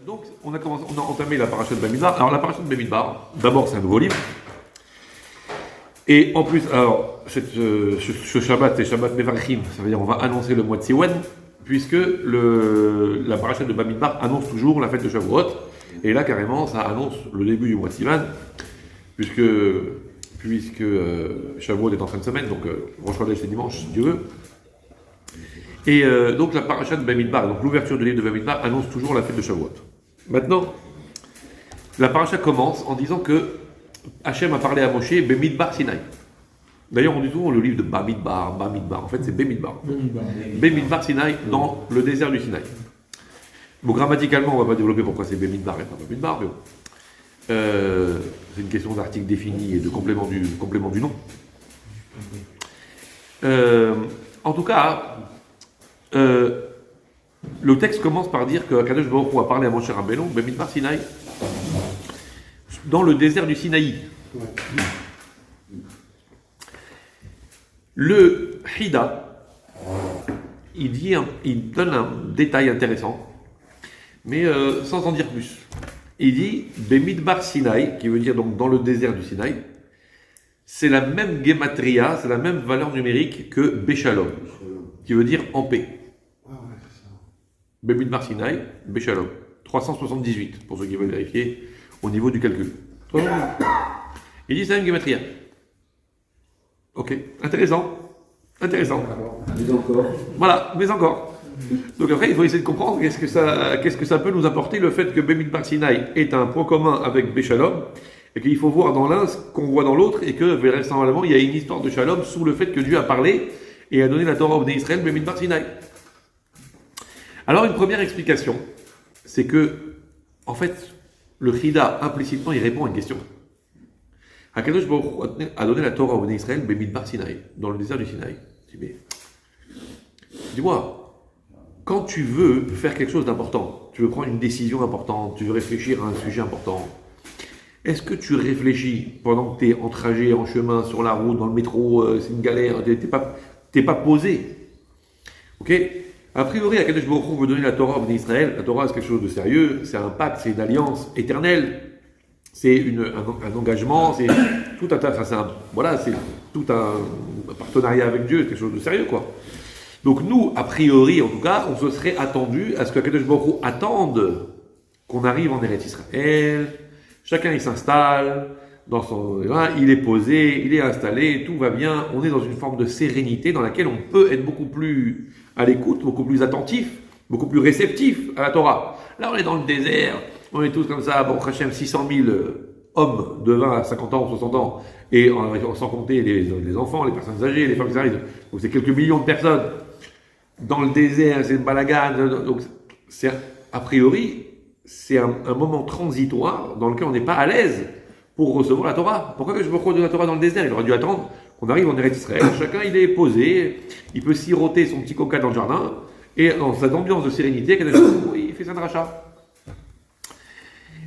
Donc, on a entamé la paracha de Bamidbar. Alors, la paracha de Bamidbar, d'abord, c'est un nouveau livre. Et en plus, alors, ce Shabbat, c'est Shabbat Mevarchim, ça veut dire on va annoncer le mois de Siwan, puisque la paracha de Bamidbar annonce toujours la fête de Shavuot. Et là, carrément, ça annonce le début du mois de Sivan, puisque Shavuot est en fin de semaine, donc Rosh Chodesh c'est dimanche, si Dieu veut. Et donc la paracha de Bamidbar, donc l'ouverture du livre de Bamidbar, annonce toujours la fête de Shavuot. Maintenant, la paracha commence en disant que Hachem a parlé à Moshe Bamidbar Sinaï. D'ailleurs, on dit souvent le livre de Bamidbar. En fait, c'est Bamidbar. Bamidbar Sinaï, dans le désert du Sinaï. Bon, grammaticalement, on ne va pas développer pourquoi c'est Bamidbar et pas Bamidbar, mais bon. C'est une question d'article défini et de complément du nom. En tout cas, le texte commence par dire que Kadosh Baruch Hu a parlé à Moshe Rabbeinu, Bamidbar Sinaï, dans le désert du Sinaï. Le Hida, il donne un détail intéressant, mais sans en dire plus. Il dit Bamidbar Sinaï, qui veut dire donc dans le désert du Sinaï, c'est la même gematria, c'est la même valeur numérique que Béchalom, qui veut dire en paix. Bamidbar Sinaï, Béchalom, 378, pour ceux qui veulent vérifier au niveau du calcul. Il dit c'est la même gematria. Ok, intéressant. Mais encore. Voilà, mais encore. Donc après, il faut essayer de comprendre qu'est-ce que ça peut nous apporter le fait que Bamidbar Sinaï est un point commun avec Béchalom, et qu'il faut voir dans l'un ce qu'on voit dans l'autre, et que vraisemblablement, il y a une histoire de Shalom sous le fait que Dieu a parlé et a donné la Torah au Bnei Israël, Bamidbar Sinaï. Alors, une première explication, c'est que, en fait, le Chida, implicitement, il répond à une question. Hakadosh Baruch Hu a donné la Torah au Bnei Israël, Bamidbar Sinaï, dans le désert du Sinaï. Dis-moi, quand tu veux faire quelque chose d'important, tu veux prendre une décision importante, tu veux réfléchir à un sujet important, est-ce que tu réfléchis pendant que tu es en trajet, en chemin, sur la route, dans le métro, c'est une galère, t'es pas posé? Ok? A priori, Hakadosh Baruch Hu veut donner la Torah au Bnei Israël. La Torah, c'est quelque chose de sérieux, c'est un pacte, c'est une alliance éternelle, c'est un engagement, c'est tout un partenariat avec Dieu, c'est quelque chose de sérieux, quoi. Donc nous, a priori, en tout cas, on se serait attendu à ce que Hakadosh Baruch Hu attende qu'on arrive en Eretz Israël. Chacun, il s'installe, il est posé, il est installé, tout va bien. On est dans une forme de sérénité dans laquelle on peut être beaucoup plus à l'écoute, beaucoup plus attentif, beaucoup plus réceptif à la Torah. Là, on est dans le désert, on est tous comme ça, bon, Hachem, 600 000 hommes de 20 à 50 ans, 60 ans, et sans compter les enfants, les personnes âgées, les femmes qui arrivent. Donc c'est quelques millions de personnes. Dans le désert, c'est une balagan, donc a priori, c'est un moment transitoire dans lequel on n'est pas à l'aise pour recevoir la Torah. Pourquoi que je me crois de la Torah dans le désert? Il aurait dû attendre qu'on arrive en Eretz Israël. Chacun, il est posé, il peut siroter son petit coca dans le jardin, et dans cette ambiance de sérénité, il fait sa dracha.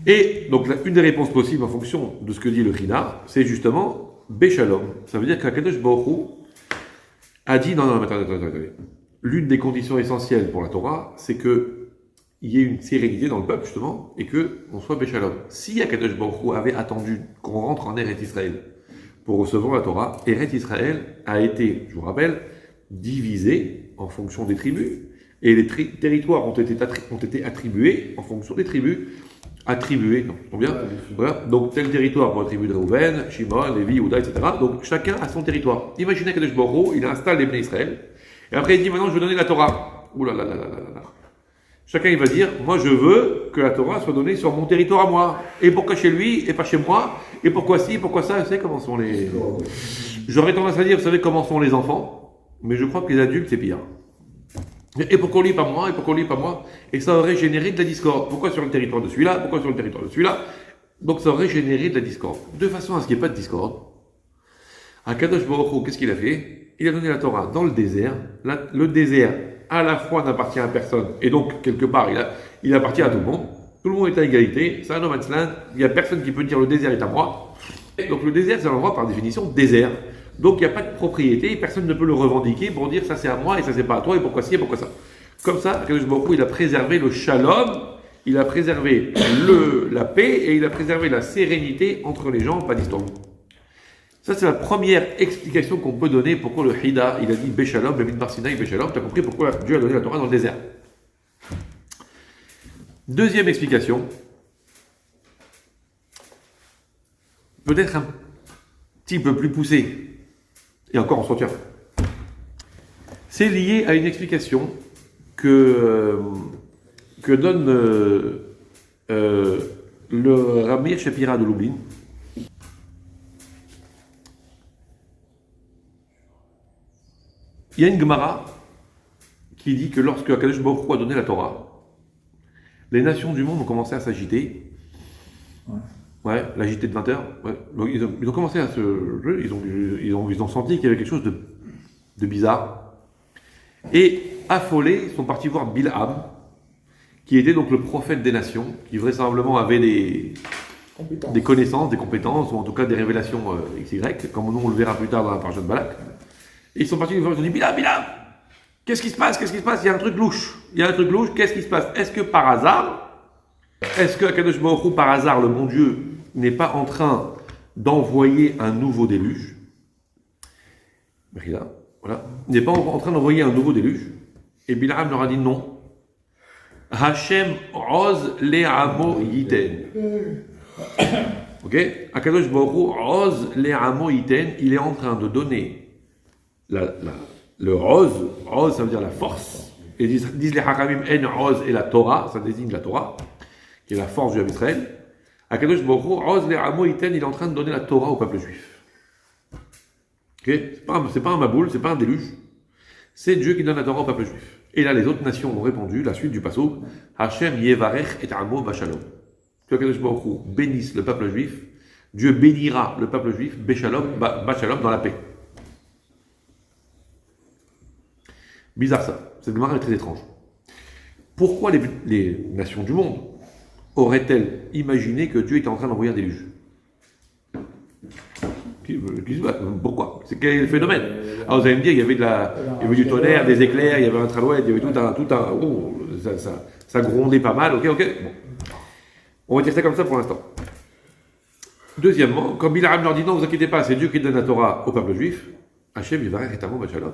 Et donc, une des réponses possibles en fonction de ce que dit le Chida, c'est justement Béchalom. Ça veut dire qu'Hakadosh Baruch Hu a dit, non, attendez. L'une des conditions essentielles pour la Torah, c'est qu'il y ait une sérénité dans le peuple, justement, et qu'on soit Béchalom. Si Hakadosh Baruch Hu avait attendu qu'on rentre en Eretz Israël pour recevoir la Torah, Eretz Israël a été, je vous rappelle, divisé en fonction des tribus, et les territoires ont été attribués en fonction des tribus. Voilà. Donc tel territoire pour la tribu de Reuven, Shimon, Lévi, Yehuda, etc. Donc chacun a son territoire. Imaginez que Kadosh Baruch Hu, il installe les Bnei Israël, et après il dit maintenant je veux donner la Torah. Ouh là là là là là là. Chacun il va dire moi je veux que la Torah soit donnée sur mon territoire à moi. Et pourquoi chez lui et pas chez moi? Et pourquoi ci, pourquoi ça? Vous savez comment sont les... J'aurais tendance à dire, vous savez comment sont les enfants, mais je crois que les adultes c'est pire. Et pourquoi lui pas moi? Et pourquoi lui pas moi? Et ça aurait généré de la discorde. Pourquoi sur le territoire de celui-là? Pourquoi sur le territoire de celui-là? Donc ça aurait généré de la discorde. De façon à ce qu'il n'y ait pas de discorde, Hakadosh Baruch Hu, qu'est-ce qu'il a fait? Il a donné la Torah dans le désert. Le désert, à la fois, n'appartient à personne. Et donc, quelque part, il appartient à tout le monde. Tout le monde est à égalité. C'est un no man's land. Il n'y a personne qui peut dire le désert est à moi. Et donc le désert, c'est un endroit par définition désert. Donc il n'y a pas de propriété, personne ne peut le revendiquer pour dire ça c'est à moi et ça c'est pas à toi et pourquoi ci et pourquoi ça. Comme ça, Akadosh Baruch Hu, il a préservé le shalom il a préservé la paix et il a préservé la sérénité entre les gens, pas d'histoire. Ça, c'est la première explication qu'on peut donner pourquoi le Hida, il a dit Béchalom, Bébin Barsinaï, Béchalom. Tu as compris pourquoi Dieu a donné la Torah dans le désert. Deuxième explication, peut-être un petit peu plus poussée, et encore on s'en tient. C'est lié à une explication que donne le Ramir Shapira de Lublin. Il y a une Gemara qui dit que lorsque Akadosh Baruch Hu a donné la Torah, les nations du monde ont commencé à s'agiter. Ouais, l'agiter de 20 heures. Ouais. Donc, ils ont commencé à se jeu, ils ont senti qu'il y avait quelque chose de bizarre. Et affolés, ils sont partis voir Bilham, qui était donc le prophète des nations, qui vraisemblablement avait des connaissances, des compétences, ou en tout cas des révélations XY, comme nous on le verra plus tard dans la parasha de Balak. Et ils sont partis, ils ont dit Bilham, qu'est-ce qui se passe? Il y a un truc louche. Qu'est-ce qui se passe? Est-ce que par hasard, Akadosh Baruch Hu, par hasard, le bon Dieu, n'est pas en train d'envoyer un nouveau déluge? Voilà. Il n'est pas en train d'envoyer un nouveau déluge. Et Bilham leur a dit non. Hashem oz le'amo yiten. Ok? Akadosh Baruch Hu oz le'amo yiten. Il est en train de donner le rose, ça veut dire la force. Et disent les Hakamim en rose et la Torah, ça désigne la Torah, qui est la force du peuple Israël. Akadosh Baruch Hu, rose le'amo yiten, il est en train de donner la Torah au peuple juif. Ok? C'est pas un maboul, c'est pas un déluge. C'est Dieu qui donne la Torah au peuple juif. Et là, les autres nations ont répondu, la suite du passo, Hashem yevarech et amo bachalom. Que Akadosh Baruch Hu bénisse le peuple juif, Dieu bénira le peuple juif, bachalom, dans la paix. Bizarre ça, cette Gemara est très étrange. Pourquoi les nations du monde auraient-elles imaginé que Dieu était en train d'envoyer un déluge? Pourquoi? C'est quel est le phénomène? Alors vous allez me dire, il y avait du tonnerre, des éclairs, il y avait un tralouette, il y avait tout un ça grondait pas mal, ok. Bon. On va dire ça comme ça pour l'instant. Deuxièmement, quand Bilham leur dit non, vous inquiétez pas, c'est Dieu qui donne la Torah au peuple juif, Hachem Yivarech et Amo Bachalom.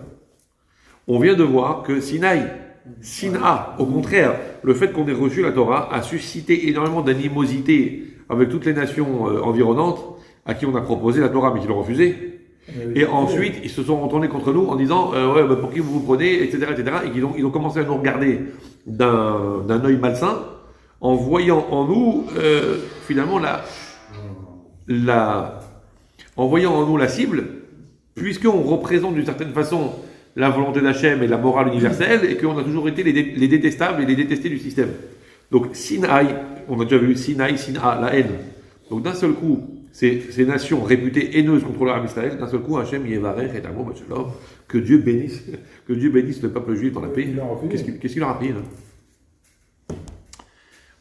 On vient de voir que Sina, au contraire, le fait qu'on ait reçu la Torah a suscité énormément d'animosité avec toutes les nations environnantes à qui on a proposé la Torah mais qui l'ont refusé. Et ensuite, ils se sont retournés contre nous en disant pour qui vous vous prenez, etc. Et ils ont commencé à nous regarder d'un œil malsain en voyant en nous finalement en voyant en nous la cible, puisqu'on représente d'une certaine façon la volonté d'Hachem et la morale universelle, et qu'on a toujours été les détestables et les détestés du système. Donc Sinaï, on a déjà vu Sinaï, Sina, la haine. Donc d'un seul coup, ces nations réputées haineuses contre le Ham Israël, d'un seul coup, Hachem Yevarech et Amo Bachalom, que Dieu bénisse le peuple juif dans la paix. Qu'est-ce qu'il leur a pris là?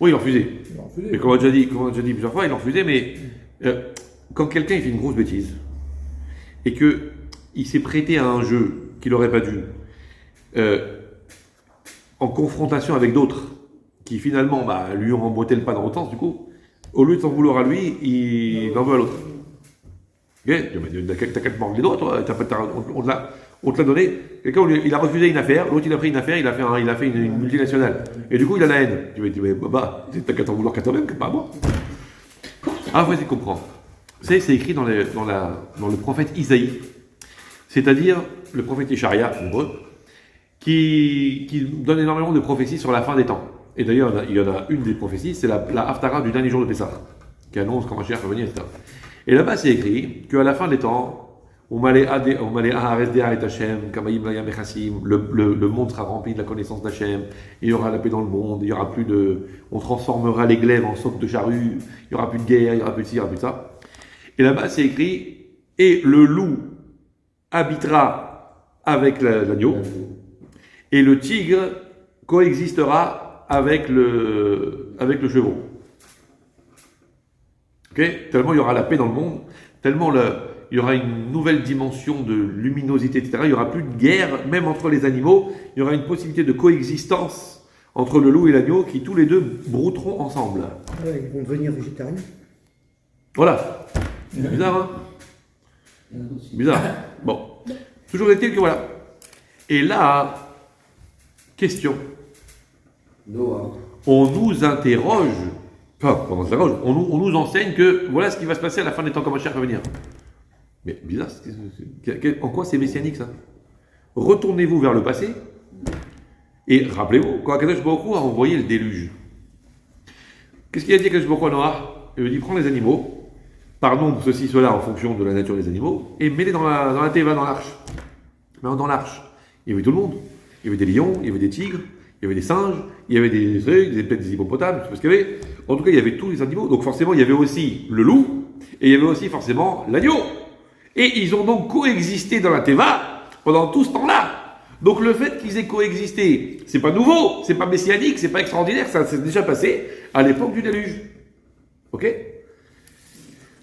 Oui, ils l'ont refusé. Mais comme on a déjà dit plusieurs fois, ils l'ont refusé, mais quand quelqu'un il fait une grosse bêtise, et qu'il s'est prêté à un jeu qu'il n'aurait pas dû, en confrontation avec d'autres, qui finalement lui ont emboîté le pas dans le sens, du coup, au lieu de s'en vouloir à lui, il en veut à l'autre. Ok? T'as qu'à te mordre les doigts, toi, on te l'a donné. Quelqu'un, il a refusé une affaire, l'autre il a pris une affaire, il a fait une multinationale. Et du coup, il a la haine. Tu vas dire, mais t'as qu'à t'en vouloir qu'à toi-même, pas à moi. Ah, faut essayer de comprendre. C'est écrit dans le prophète Isaïe, c'est-à-dire le prophète Isharia, en hébreu, qui donne énormément de prophéties sur la fin des temps. Et d'ailleurs, il y en a une des prophéties, c'est la Haftara du dernier jour de Pessah, qui annonce quand Mashiach va venir, etc. Et là-bas, c'est écrit qu'à la fin des temps, le monde sera rempli de la connaissance d'Hachem, il y aura la paix dans le monde, il y aura plus on transformera les glaives en socs de charrue, il y aura plus de guerre, il y aura plus de ci, il y aura plus de ça. Et là-bas, c'est écrit, et le loup habitera avec l'agneau, et le tigre coexistera avec le chevreau. Okay? Tellement il y aura la paix dans le monde, tellement il y aura une nouvelle dimension de luminosité, etc. Il n'y aura plus de guerre, même entre les animaux. Il y aura une possibilité de coexistence entre le loup et l'agneau qui tous les deux brouteront ensemble. Ouais, ils vont devenir végétariens. Voilà. Bizarre, hein? Bizarre. Bon. Toujours est-il que voilà. Et là, question. Noah. On nous interroge, enfin, on nous enseigne que voilà ce qui va se passer à la fin des temps comme un cher va venir. Mais bizarre, en quoi c'est messianique ça? Retournez-vous vers le passé et rappelez-vous, quand Akadosh Baruch Hu a envoyé le déluge, qu'est-ce qu'il a dit Akadosh Baruch Hu à Noah? Il lui dit prends les animaux, par nombre, ceci, cela, en fonction de la nature des animaux, et mets-les dans la teva, dans l'arche. Mais dans l'arche, il y avait tout le monde. Il y avait des lions, il y avait des tigres, il y avait des singes, il y avait des trucs, peut-être des hippopotames, je sais pas ce qu'il y avait. En tout cas, il y avait tous les animaux. Donc forcément, il y avait aussi le loup, et il y avait aussi forcément l'agneau. Et ils ont donc coexisté dans la teva pendant tout ce temps-là. Donc le fait qu'ils aient coexisté, c'est pas nouveau, c'est pas messianique, c'est pas extraordinaire, ça s'est déjà passé à l'époque du déluge. Ok?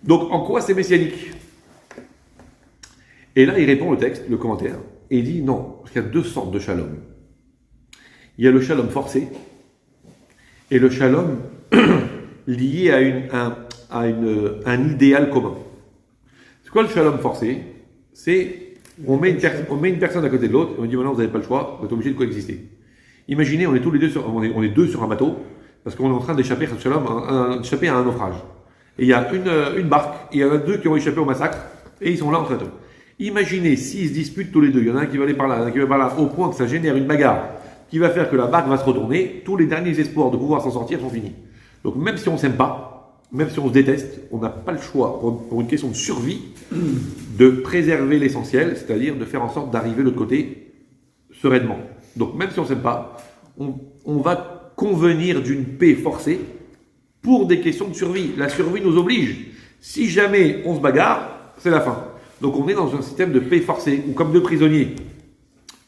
Donc en quoi c'est messianique? Et là il répond le texte, le commentaire, et il dit non, parce qu'il y a deux sortes de shalom. Il y a le shalom forcé, et le shalom lié à un idéal commun. C'est quoi le shalom forcé? C'est on met une personne à côté de l'autre, et on dit maintenant vous n'avez pas le choix, vous êtes obligés de coexister. Imaginez, on est tous les deux on est deux sur un bateau, parce qu'on est en train d'échapper à un naufrage. Et il y a une barque, et il y en a deux qui ont échappé au massacre, et ils sont là entre eux. Imaginez s'ils se disputent tous les deux, il y en a un qui va aller par là, un qui va par là, au point que ça génère une bagarre qui va faire que la barque va se retourner, tous les derniers espoirs de pouvoir s'en sortir sont finis. Donc même si on ne s'aime pas, même si on se déteste, on n'a pas le choix, pour une question de survie, de préserver l'essentiel, c'est-à-dire de faire en sorte d'arriver de l'autre côté sereinement. Donc même si on ne s'aime pas, on va convenir d'une paix forcée pour des questions de survie. La survie nous oblige. Si jamais on se bagarre, c'est la fin. Donc on est dans un système de paix forcée, ou comme deux prisonniers.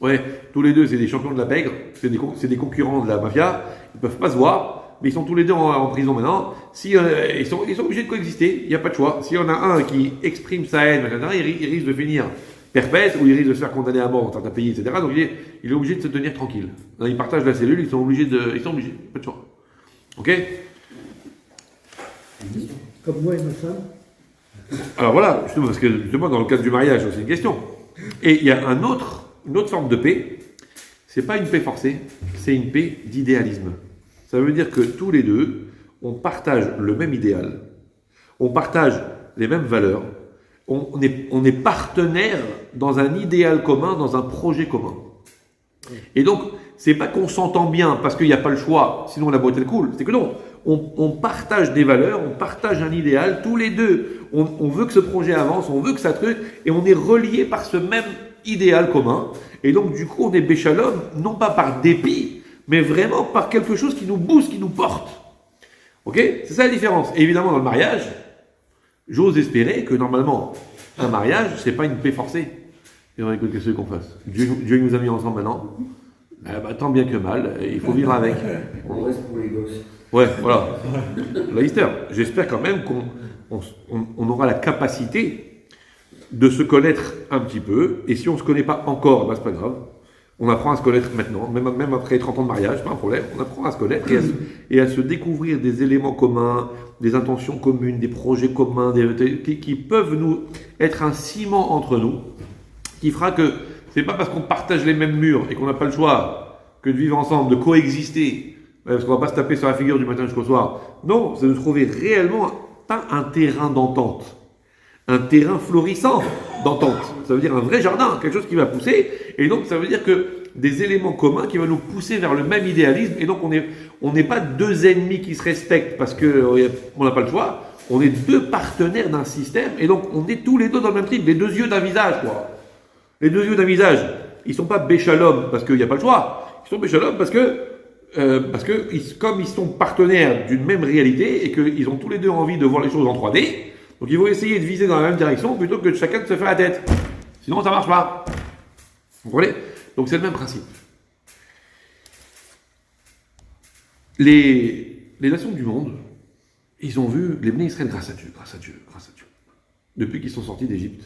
Ouais, tous les deux c'est des champions de la pègre, c'est des concurrents de la mafia, ils ne peuvent pas se voir, mais ils sont tous les deux en prison maintenant. Si, ils sont obligés de coexister, il n'y a pas de choix. S'il y en a un qui exprime sa haine, il risque de finir perpète, ou il risque de se faire condamner à mort dans certains pays, etc. Donc il est obligé de se tenir tranquille. Ils partagent la cellule, ils sont obligés, pas de choix. Ok? Comme moi et ma femme. Alors voilà, justement, parce que justement dans le cadre du mariage, c'est une question. Et il y a une autre forme de paix, c'est pas une paix forcée, c'est une paix d'idéalisme. Ça veut dire que tous les deux, on partage le même idéal, on partage les mêmes valeurs, on est partenaires dans un idéal commun, dans un projet commun. Et donc, c'est pas qu'on s'entend bien parce qu'il n'y a pas le choix, sinon la boîte elle coule, c'est que non, on partage des valeurs, on partage un idéal, tous les deux, on veut que ce projet avance, on veut que ça truc, et on est reliés par ce même idéal commun, et donc du coup on est béchalom, non pas par dépit, mais vraiment par quelque chose qui nous booste, qui nous porte. Ok? C'est ça la différence. Et évidemment dans le mariage, j'ose espérer que normalement, un mariage, c'est pas une paix forcée. Et on écoute, qu'est-ce qu'on fasse? Dieu nous a mis ensemble maintenant, tant bien que mal, il faut vivre avec. On reste pour les gosses. Ouais, voilà. La Easter. J'espère quand même qu'on aura la capacité de se connaître un petit peu. Et si on ne se connaît pas encore, c'est pas grave. On apprend à se connaître maintenant, même après 30 ans de mariage, pas un problème. On apprend à se connaître et à se découvrir des éléments communs, des intentions communes, des projets communs, qui peuvent nous être un ciment entre nous, qui fera que c'est pas parce qu'on partage les mêmes murs et qu'on n'a pas le choix que de vivre ensemble, de coexister, parce qu'on va pas se taper sur la figure du matin jusqu'au soir. Non, c'est de trouver réellement pas un terrain d'entente, un terrain florissant d'entente. Ça veut dire un vrai jardin, quelque chose qui va pousser. Et donc, ça veut dire que des éléments communs qui vont nous pousser vers le même idéalisme. Et donc, on n'est pas deux ennemis qui se respectent parce qu'on n'a pas le choix. On est deux partenaires d'un système. Et donc, on est tous les deux dans le même trip, les deux yeux d'un visage, quoi. Les deux yeux d'un visage, ils sont pas béchalom parce qu'il n'y a pas le choix. Ils sont béchalom parce que comme ils sont partenaires d'une même réalité et qu'ils ont tous les deux envie de voir les choses en 3D, donc ils vont essayer de viser dans la même direction plutôt que de chacun de se faire la tête. Sinon, ça marche pas. Vous comprenez? Donc c'est le même principe. Les nations du monde, ils ont vu les Bnei Israël grâce à Dieu. Depuis qu'ils sont sortis d'Égypte.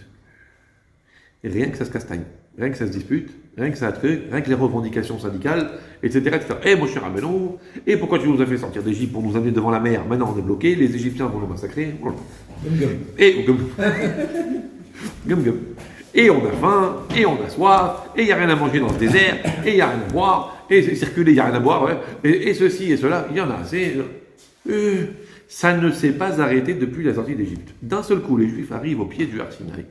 Et rien que ça se castagne, rien que ça se dispute, Rien que ça, rien que les revendications syndicales, etc. etc. Eh, mon cher Rabbeinu, et pourquoi tu nous as fait sortir d'Égypte pour nous amener devant la mer? Maintenant on est bloqué, les Égyptiens vont nous massacrer. Et Et on a faim, et on a soif, et il n'y a rien à manger dans ce désert, et il n'y a rien à boire, et circuler, il n'y a rien à boire, ouais. Et ceci et cela, il y en a assez. Ça ne s'est pas arrêté depuis la sortie d'Égypte. D'un seul coup, les Juifs arrivent au pied du Har Sinaï.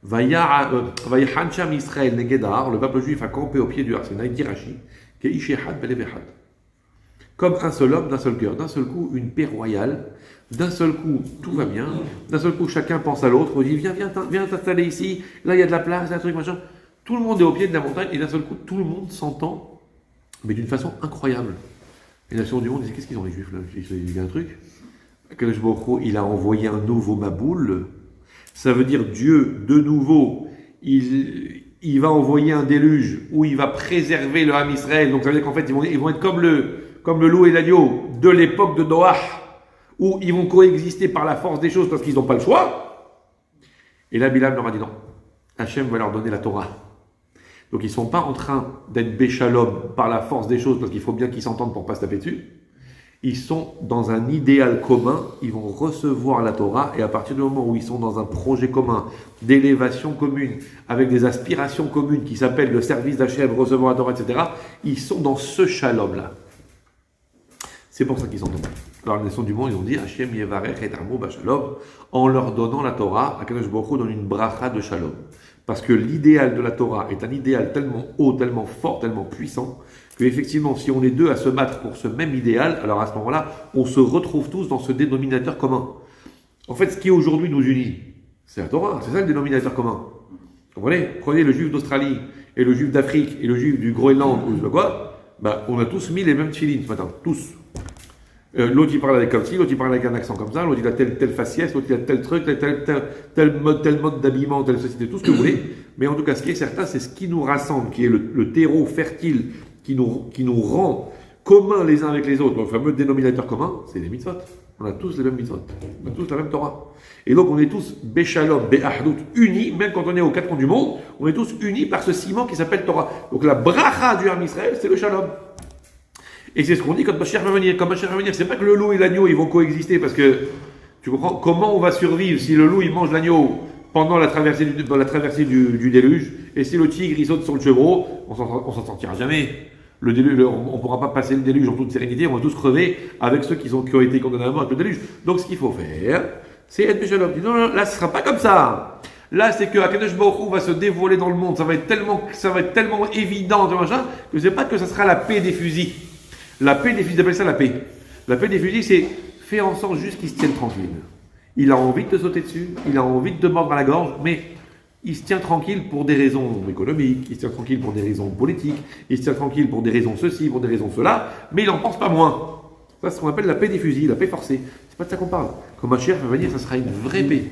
Vayahancham Israël Negedar, le peuple juif a campé au pied du Har Sinaï, dit Rashi, Keishehad Belevehad. Comme un seul homme, d'un seul cœur, d'un seul coup, une paix royale, d'un seul coup, tout va bien, d'un seul coup, chacun pense à l'autre, on dit, viens t'installer ici, là il y a de la place, un truc, machin. Tout le monde est au pied de la montagne, et d'un seul coup, tout le monde s'entend, mais d'une façon incroyable. Les nations du monde disent, qu'est-ce qu'ils ont les Juifs là? Il y a un truc. Akadosh Baruch Hu, il a envoyé un nouveau Maboul. Ça veut dire Dieu, de nouveau, il va envoyer un déluge où il va préserver le Ham Israël. Donc ça veut dire qu'en fait, ils vont être comme le loup et l'agneau de l'époque de Noach, où ils vont coexister par la force des choses parce qu'ils n'ont pas le choix. Et là, Bilam leur a dit non. Hachem va leur donner la Torah. Donc ils ne sont pas en train d'être béchalom par la force des choses parce qu'il faut bien qu'ils s'entendent pour ne pas se taper dessus. Ils sont dans un idéal commun, ils vont recevoir la Torah, et à partir du moment où ils sont dans un projet commun, d'élévation commune, avec des aspirations communes qui s'appellent le service d'Hachem, recevoir la Torah, etc., ils sont dans ce shalom-là. C'est pour ça qu'ils s'entendent. Alors les nations du monde, ils ont dit Hachem yevarech et amo b'shalom, en leur donnant la Torah, Akadosh Baruch Hu donne une bracha de shalom. Parce que l'idéal de la Torah est un idéal tellement haut, tellement fort, tellement puissant, qu'effectivement, si on est deux à se battre pour ce même idéal, alors à ce moment-là, on se retrouve tous dans ce dénominateur commun. En fait, ce qui aujourd'hui nous unit, c'est la Torah, c'est ça le dénominateur commun. Vous comprenez? Prenez le juif d'Australie, et le juif d'Afrique, et le juif du Groenland, ou je sais pas quoi, on a tous mis les mêmes tefilines ce matin, tous. L'autre il parle avec comme ci, l'autre il parle avec un accent comme ça, l'autre il a telle faciès, l'autre il a tel truc, tel mode d'habillement, telle société, tout ce que vous voulez. Mais en tout cas, ce qui est certain, c'est ce qui nous rassemble, qui est le terreau fertile, qui nous rend communs les uns avec les autres. Le fameux dénominateur commun, c'est les mitzvot. On a tous les mêmes mitzvot. On a tous la même Torah. Et donc on est tous Béchalom, Béahdout, unis, même quand on est aux quatre coins du monde, on est tous unis par ce ciment qui s'appelle Torah. Donc la bracha du Ham Israël, c'est le Shalom. Et c'est ce qu'on dit quand Mashiach va venir. Quand Mashiach va venir, c'est pas que le loup et l'agneau ils vont coexister, parce que tu comprends comment on va survivre si le loup il mange l'agneau pendant la traversée du déluge, et si le tigre il saute sur le chevreau, on s'en sortira jamais. On ne pourra pas passer le déluge en toute sérénité, on va tous crever avec ceux qui ont été condamnés à mort avec le déluge. Donc ce qu'il faut faire, c'est être Béchalom. Non, là ce sera pas comme ça. Là, c'est que Akadosh Baruch Hu va se dévoiler dans le monde. Ça va être tellement évident, que c'est pas que ça sera la paix des fusils. La paix des fusils, ils appellent ça la paix. La paix des fusils, c'est faire en sorte juste qu'ils se tiennent tranquilles. Il a envie de te sauter dessus, il a envie de te mordre à la gorge, mais il se tient tranquille pour des raisons économiques, il se tient tranquille pour des raisons politiques, il se tient tranquille pour des raisons ceci, pour des raisons cela, mais il n'en pense pas moins. Ça, c'est ce qu'on appelle la paix des fusils, la paix forcée. C'est pas de ça qu'on parle. Quand Mashiach va venir, ça sera une vraie paix.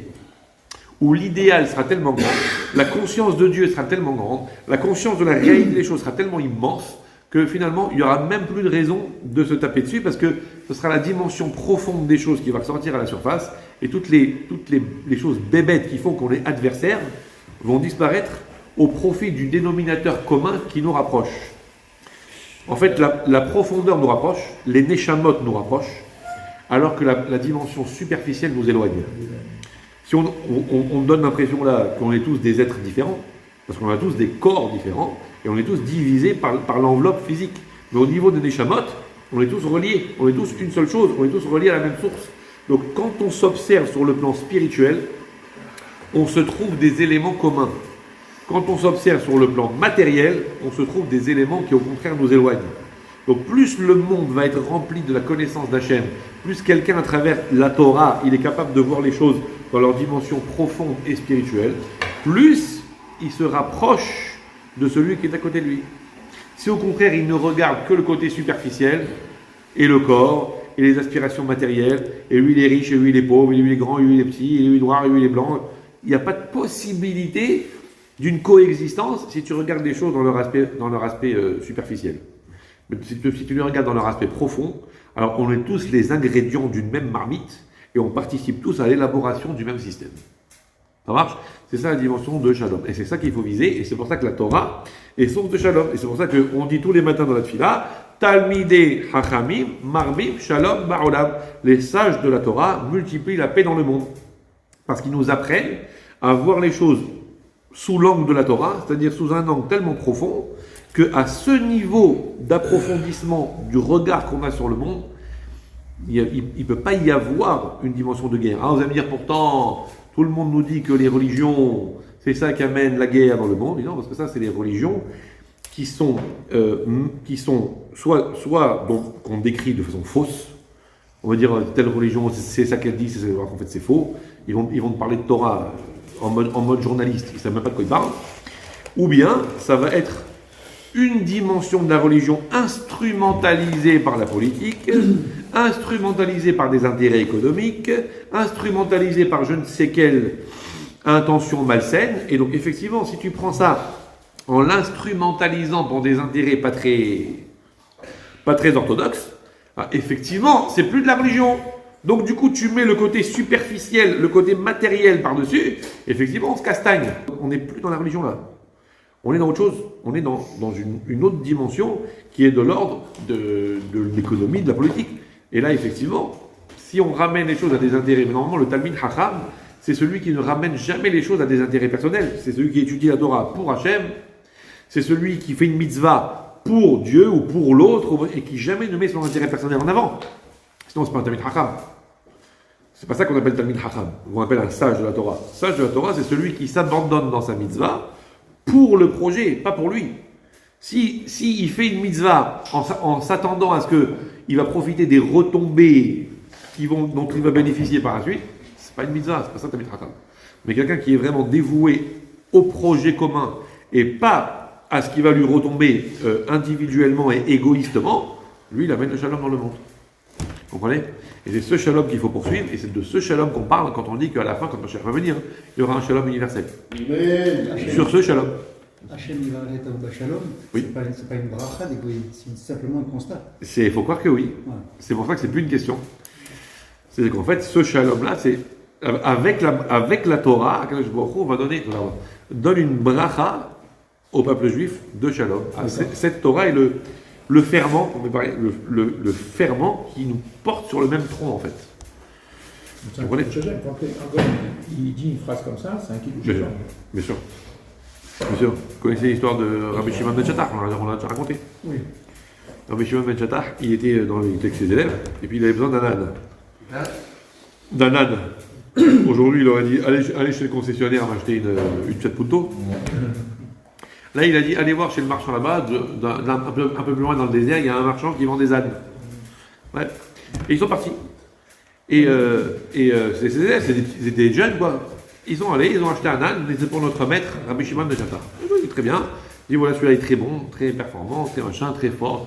Où l'idéal sera tellement grand, la conscience de Dieu sera tellement grande, la conscience de la réalité des choses sera tellement immense, que finalement, il n'y aura même plus de raison de se taper dessus, parce que ce sera la dimension profonde des choses qui va ressortir à la surface, et toutes les choses bébêtes qui font qu'on est adversaires vont disparaître au profit du dénominateur commun qui nous rapproche. En fait, la profondeur nous rapproche, les neshamot nous rapprochent, alors que la dimension superficielle nous éloigne. Si on donne l'impression là qu'on est tous des êtres différents, parce qu'on a tous des corps différents, et on est tous divisés par l'enveloppe physique. Mais au niveau des neshamot, on est tous reliés, on est tous une seule chose, on est tous reliés à la même source. Donc quand on s'observe sur le plan spirituel, on se trouve des éléments communs. Quand on s'observe sur le plan matériel, on se trouve des éléments qui au contraire nous éloignent. Donc plus le monde va être rempli de la connaissance d'Hachem, plus quelqu'un à travers la Torah, il est capable de voir les choses dans leur dimension profonde et spirituelle, plus il se rapproche de celui qui est à côté de lui. Si au contraire il ne regarde que le côté superficiel, et le corps, et les aspirations matérielles, et lui il est riche, et lui il est pauvre, et lui il est grand, et lui il est petit, et lui il est noir, et lui il est blanc, il n'y a pas de possibilité d'une coexistence si tu regardes les choses dans leur aspect superficiel. Mais si tu les regardes dans leur aspect profond, alors on est tous les ingrédients d'une même marmite, et on participe tous à l'élaboration du même système. Ça marche? C'est ça la dimension de Shalom. Et c'est ça qu'il faut viser. Et c'est pour ça que la Torah est source de Shalom. Et c'est pour ça qu'on dit tous les matins dans la Tfila, Talmidei Hachamim Marbim Shalom Ba'olam. Les sages de la Torah multiplient la paix dans le monde. Parce qu'ils nous apprennent à voir les choses sous l'angle de la Torah, c'est-à-dire sous un angle tellement profond, qu'à ce niveau d'approfondissement du regard qu'on a sur le monde, il ne peut pas y avoir une dimension de guerre. Ah, vous allez me dire pourtant, tout le monde nous dit que les religions, c'est ça qui amène la guerre dans le monde. Non, parce que ça, c'est les religions qui sont soit donc, qu'on décrit de façon fausse. On va dire, telle religion, c'est ça qu'elle dit, en fait c'est faux. Ils vont te parler de Torah en mode journaliste, ils ne savent même pas de quoi ils parlent. Ou bien, ça va être une dimension de la religion instrumentalisée par la politique, instrumentalisée par des intérêts économiques, instrumentalisée par je ne sais quelle intention malsaine. Et donc effectivement, si tu prends ça en l'instrumentalisant pour des intérêts pas très orthodoxes, effectivement, c'est plus de la religion. Donc du coup, tu mets le côté superficiel, le côté matériel par-dessus, effectivement, on se castagne. On n'est plus dans la religion là. On est dans autre chose. On est dans une autre dimension qui est de l'ordre de l'économie, de la politique. Et là, effectivement, si on ramène les choses à des intérêts, normalement, le Talmid Hacham, c'est celui qui ne ramène jamais les choses à des intérêts personnels. C'est celui qui étudie la Torah pour Hachem. C'est celui qui fait une mitzvah pour Dieu ou pour l'autre et qui jamais ne met son intérêt personnel en avant. Sinon, c'est pas un Talmid Hacham. C'est pas ça qu'on appelle Talmid Hacham. On appelle un sage de la Torah. Sage de la Torah, c'est celui qui s'abandonne dans sa mitzvah pour le projet, pas pour lui. Si il fait une mitzvah en s'attendant à ce qu'il va profiter des retombées dont il va bénéficier par la suite, c'est pas une mitzvah, c'est pas ça Talmid Hacham. Mais quelqu'un qui est vraiment dévoué au projet commun et pas à ce qui va lui retomber individuellement et égoïstement, lui il amène le shalom dans le monde. Vous comprenez? Et c'est ce shalom qu'il faut poursuivre, et c'est de ce shalom qu'on parle quand on dit qu'à la fin, quand Mashiach va venir, il y aura un shalom universel. Amen. Sur ce shalom. Hachem il va arrêter au shalom. Oui. C'est pas une bracha d'égoïsme, c'est simplement un constat. Il faut croire que oui. Voilà. C'est pour ça que c'est plus une question. C'est qu'en fait, ce shalom-là, c'est avec la Torah, Akadosh Baruch Hu donne une bracha au peuple juif de shalom. Cette Torah est le ferment, on peut parler, le ferment qui nous porte sur le même tronc en fait. C'est un kiddush Hashem. Quand il dit une phrase comme ça, c'est un kiddush Hashem. Bien sûr. Bien sûr. Vous connaissez l'histoire de Rabbi Shimon ben Shattach, on l'a déjà raconté. Oui. Rabbi Shimon ben Shattach, il était avec ses élèves, et puis il avait besoin d'un âne. D'un âne. Aujourd'hui, il aurait dit, allez chez le concessionnaire m'acheter une Fiat Punto. Là, il a dit, allez voir chez le marchand là-bas, un peu plus loin dans le désert, il y a un marchand qui vend des ânes. Ouais. Et ils sont partis. Et ces élèves, c'était des jeunes, quoi. Ils sont allés, ils ont acheté un âne, c'était pour notre maître, Rabbi Shimon ben Shattach. Il dit très bien. Il dit voilà, celui-là est très bon, très performant, très machin, très fort.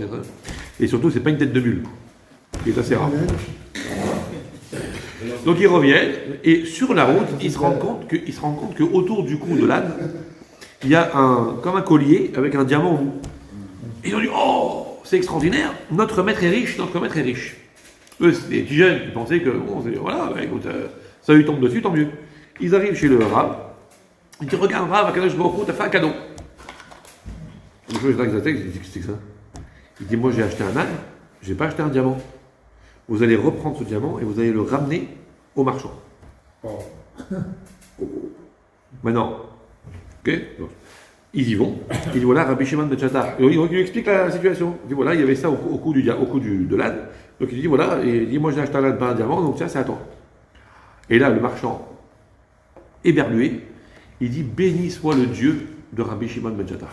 Et surtout, c'est pas une tête de mule. Qui est assez rare. Donc ils reviennent, et sur la route, ils se rendent compte qu'autour du cou de l'âne, il y a comme un collier avec un diamant au bout. Ils ont dit oh, c'est extraordinaire, notre maître est riche. Eux, c'était des petits jeunes, ils pensaient que bon, voilà, bah, écoute, ça lui tombe dessus, tant mieux. Ils arrivent chez le Rav, ils disent regarde Rav, Akadosh Baruch Hu t'as fait un cadeau. Le jour où j'étais avec sa tête, je dis qu'est-ce que c'est que ça? Il dit moi j'ai acheté un âne, j'ai pas acheté un diamant. Vous allez reprendre ce diamant et vous allez le ramener au marchand. Oh. Maintenant, ok, donc, ils y vont. Il dit voilà, Rabbi Shimon ben Shattach. Il lui explique la situation. Il dit voilà, il y avait ça au cou de l'âne. Donc il dit voilà, et il dit moi j'ai acheté un âne, pas un diamant, donc tiens, c'est à toi. Et là, le marchand, éberlué, il dit béni soit le Dieu de Rabbi Shimon ben Shattach.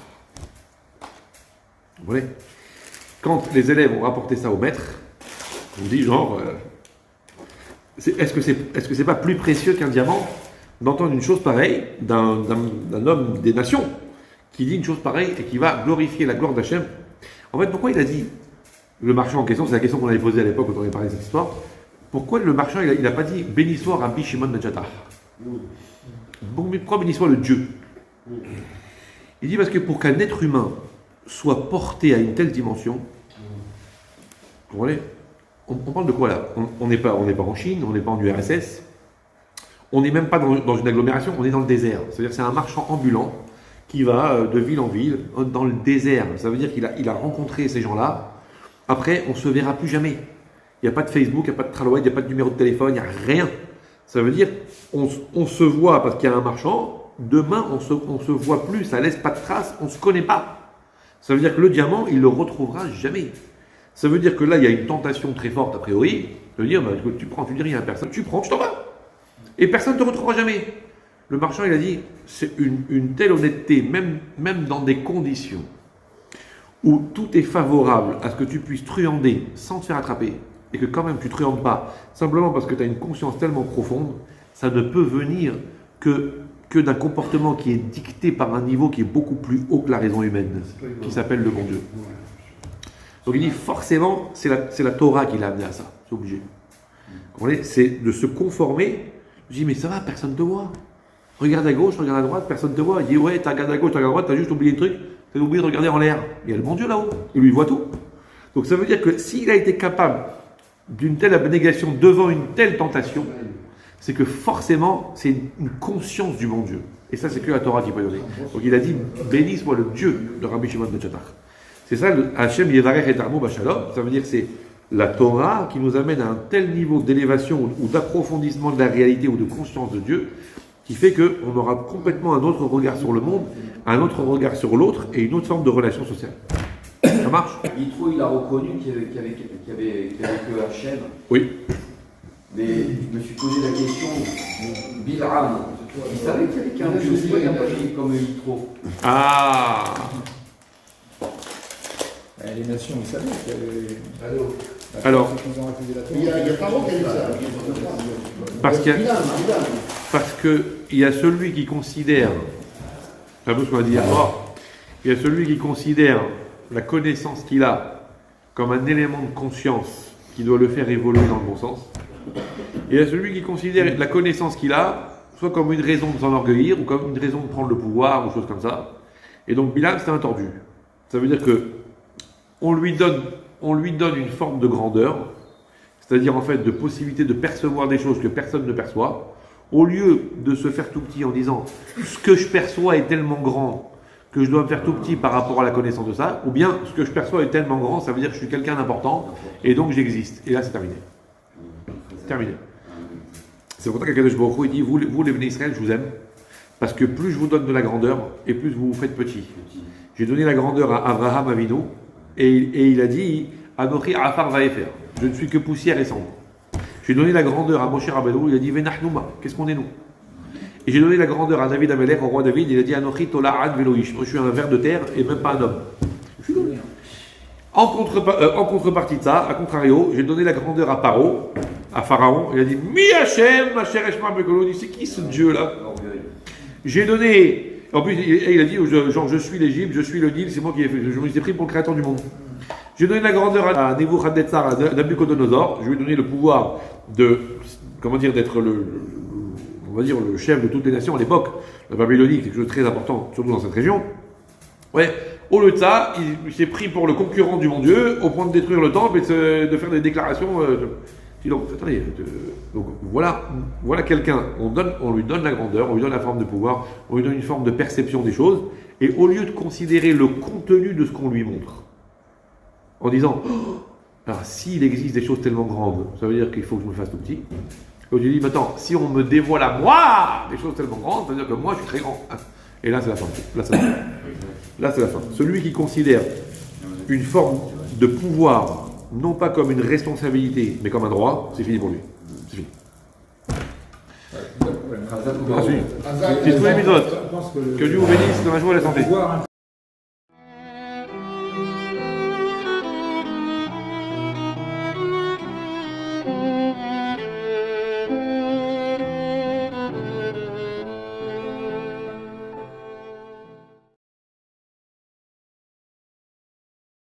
Vous voyez? Quand les élèves ont rapporté ça au maître, on dit genre, est-ce que c'est pas plus précieux qu'un diamant d'entendre une chose pareille d'un homme des nations qui dit une chose pareille et qui va glorifier la gloire d'Hachem? En fait, pourquoi il a dit, le marchand en question, c'est la question qu'on avait posée à l'époque quand on avait parlé de cette histoire, pourquoi le marchand il n'a pas dit béni soit Rabbi Shimon ben Shattach? Pourquoi béni soit le Dieu? Il dit parce que pour qu'un être humain soit porté à une telle dimension, vous voyez, on parle de quoi là? On n'est pas en Chine, on n'est pas en URSS, On n'est même pas dans une agglomération, on est dans le désert. C'est-à-dire que c'est un marchand ambulant qui va de ville en ville, dans le désert. Ça veut dire qu'il a rencontré ces gens-là. Après, on ne se verra plus jamais. Il n'y a pas de Facebook, il n'y a pas de Tralaway, il n'y a pas de numéro de téléphone, il n'y a rien. Ça veut dire on se voit parce qu'il y a un marchand. Demain, on se voit plus, ça laisse pas de traces, on ne se connaît pas. Ça veut dire que le diamant, il le retrouvera jamais. Ça veut dire que là, il y a une tentation très forte, a priori, de dire, bah, écoute, tu prends, tu dis rien à personne, tu prends, tu t'en vas. Et personne ne te retrouvera jamais. Le marchand, il a dit, c'est une telle honnêteté, même dans des conditions où tout est favorable à ce que tu puisses truander sans te faire attraper, et que quand même tu ne truandes pas, simplement parce que tu as une conscience tellement profonde, ça ne peut venir que d'un comportement qui est dicté par un niveau qui est beaucoup plus haut que la raison humaine, qui s'appelle le bon Dieu. Donc il dit forcément, c'est la Torah qui l'a amené à ça, c'est obligé. Vous comprenez ? C'est de se conformer. Je dis, mais ça va, personne ne te voit. Regarde à gauche, regarde à droite, personne ne te voit. Il dit, ouais, tu regardes à gauche, tu regardes à droite, tu as juste oublié le truc, tu as oublié de regarder en l'air. Il y a le bon Dieu là-haut, et lui il voit tout. Donc ça veut dire que s'il a été capable d'une telle abnégation devant une telle tentation, c'est que forcément, c'est une conscience du bon Dieu. Et ça, c'est que la Torah qui peut donner. Donc il a dit, béni soit le Dieu de Rabbi Shimon ben Tzatar. C'est ça, le Hachem Yevarech et Armo Bachalom. Ça veut dire que c'est la Torah qui nous amène à un tel niveau d'élévation ou d'approfondissement de la réalité ou de conscience de Dieu qui fait qu'on aura complètement un autre regard sur le monde, un autre regard sur l'autre et une autre forme de relation sociale. Ça marche ? Yitro, il a reconnu qu'il y avait que Hachem. Oui. Mais je me suis posé la question, Bil'am, il savait qu'il y avait qu'un Dieu, il n'y a pas dit comme Yitro. Ah. Les nations, ils savaient qu'il y avait... Alors, ils ont refusé la Torah. Il y a pas longtemps qu'il y a ça. parce que il y a celui qui considère, c'est un peu ce qu'on a dit hier soir, il y a celui qui considère la connaissance qu'il a comme un élément de conscience qui doit le faire évoluer dans le bon sens. Et il y a celui qui considère la connaissance qu'il a soit comme une raison de s'enorgueillir ou comme une raison de prendre le pouvoir ou chose comme ça. Et donc Bilal, c'est un tordu. Ça veut dire que on lui donne une forme de grandeur, c'est-à-dire en fait de possibilité de percevoir des choses que personne ne perçoit, au lieu de se faire tout petit en disant ce que je perçois est tellement grand que je dois me faire tout petit par rapport à la connaissance de ça, ou bien ce que je perçois est tellement grand, ça veut dire que je suis quelqu'un d'important et donc j'existe. Et là c'est terminé. C'est terminé. C'est pour ça qu'Akadosh Baruch Hu, il dit vous les Bnei Israël, je vous aime, parce que plus je vous donne de la grandeur et plus vous vous faites petit. J'ai donné la grandeur à Abraham Avinu et il a dit Anochi Afar Vaefer, je ne suis que poussière et cendre. J'ai donné la grandeur à Moshe Rabbeinu, il a dit Venachnouma, qu'est-ce qu'on est nous? Et j'ai donné la grandeur à David Amelech, au roi David, il a dit Anochi Tola'ad Veloish, moi je suis un ver de terre et même pas un homme. En contrepartie de ça, à contrario, j'ai donné la grandeur à Paro, à Pharaon, il a dit Mi Hachem, Asher Eshma Bekolo, c'est qui ce Dieu là? J'ai donné. En plus, il a dit, genre, je suis l'Égypte, je suis le Nil, c'est moi qui ai fait, je me suis pris pour le créateur du monde. J'ai donné la grandeur à Nebuchadnezzar, à Nabucodonosor, je lui ai donné le pouvoir de, comment dire, d'être on va dire, le chef de toutes les nations à l'époque. La Babylonie, quelque chose de très important, surtout dans cette région. Ouais, au lieu de ça, il s'est pris pour le concurrent du bon Dieu, au point de détruire le temple et de faire des déclarations. Donc, attendez, donc voilà quelqu'un, on lui donne la grandeur, on lui donne la forme de pouvoir, on lui donne une forme de perception des choses, et au lieu de considérer le contenu de ce qu'on lui montre, en disant, alors s'il existe des choses tellement grandes, ça veut dire qu'il faut que je me fasse tout petit. Donc je dis, maintenant, si on me dévoile à moi des choses tellement grandes, ça veut dire que moi je suis très grand. Et là c'est la fin. Là c'est la fin. Celui qui considère une forme de pouvoir, non pas comme une responsabilité, mais comme un droit, c'est fini pour lui. C'est fini. Ouais, C'est tous les épisodes. Que Dieu vous bénisse dans la joie et la santé.